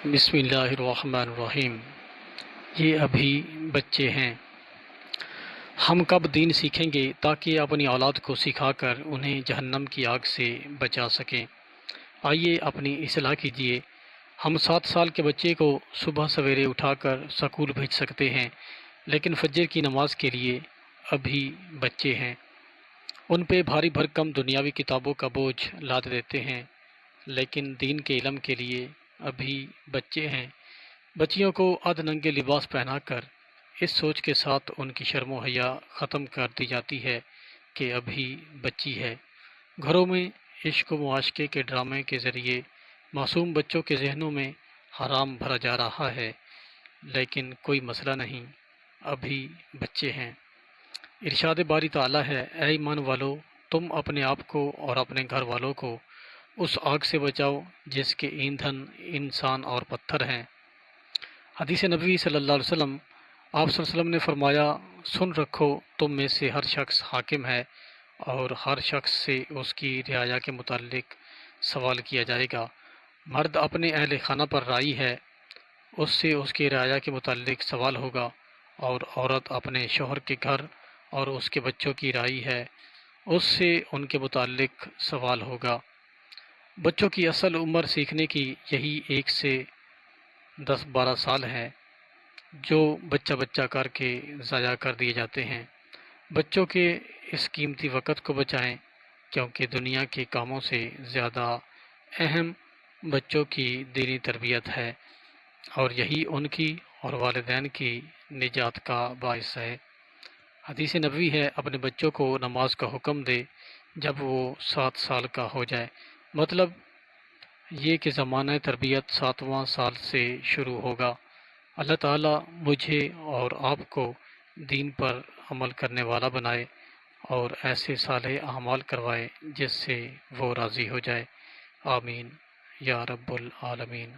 بسم اللہ الرحمن الرحیم۔ یہ ابھی بچے ہیں، ہم کب دین سیکھیں گے تاکہ اپنی اولاد کو سکھا کر انہیں جہنم کی آگ سے بچا سکیں؟ آئیے اپنی اصلاح کیجیے۔ ہم 7 سال کے بچے کو صبح سویرے اٹھا کر سکول بھیج سکتے ہیں، لیکن فجر کی نماز کے لیے ابھی بچے ہیں۔ ان پہ بھاری بھرکم دنیاوی کتابوں کا بوجھ لاد دیتے ہیں، لیکن دین کے علم کے لیے ابھی بچے ہیں۔ بچیوں کو ادھ ننگے لباس پہنا کر اس سوچ کے ساتھ ان کی شرم و حیا ختم کر دی جاتی ہے کہ ابھی بچی ہے۔ گھروں میں عشق و معاشقے کے ڈرامے کے ذریعے معصوم بچوں کے ذہنوں میں حرام بھرا جا رہا ہے، لیکن کوئی مسئلہ نہیں، ابھی بچے ہیں۔ ارشاد باری تعالیٰ ہے، اے ایمان والو، تم اپنے آپ کو اور اپنے گھر والوں کو اس آگ سے بچاؤ جس کے ایندھن انسان اور پتھر ہیں۔ حدیث نبوی صلی اللہ علیہ وسلم، آپ صلی اللہ علیہ وسلم نے فرمایا، سن رکھو، تم میں سے ہر شخص حاکم ہے اور ہر شخص سے اس کی رعایا کے متعلق سوال کیا جائے گا۔ مرد اپنے اہل خانہ پر رائی ہے، اس سے اس کی رعایا کے متعلق سوال ہوگا، اور عورت اپنے شوہر کے گھر اور اس کے بچوں کی رائی ہے، اس سے ان کے متعلق سوال ہوگا۔ بچوں کی اصل عمر سیکھنے کی یہی 1 سے 10-12 سال ہے، جو بچہ بچہ کر کے ضائع کر دیے جاتے ہیں۔ بچوں کے اس قیمتی وقت کو بچائیں، کیونکہ دنیا کے کاموں سے زیادہ اہم بچوں کی دینی تربیت ہے، اور یہی ان کی اور والدین کی نجات کا باعث ہے۔ حدیث نبوی ہے، اپنے بچوں کو نماز کا حکم دے جب وہ 7 سال کا ہو جائے۔ مطلب یہ کہ زمانہ تربیت 7واں سال سے شروع ہوگا۔ اللہ تعالیٰ مجھے اور آپ کو دین پر عمل کرنے والا بنائے اور ایسے صالح اعمال کروائے جس سے وہ راضی ہو جائے۔ آمین یا رب العالمین۔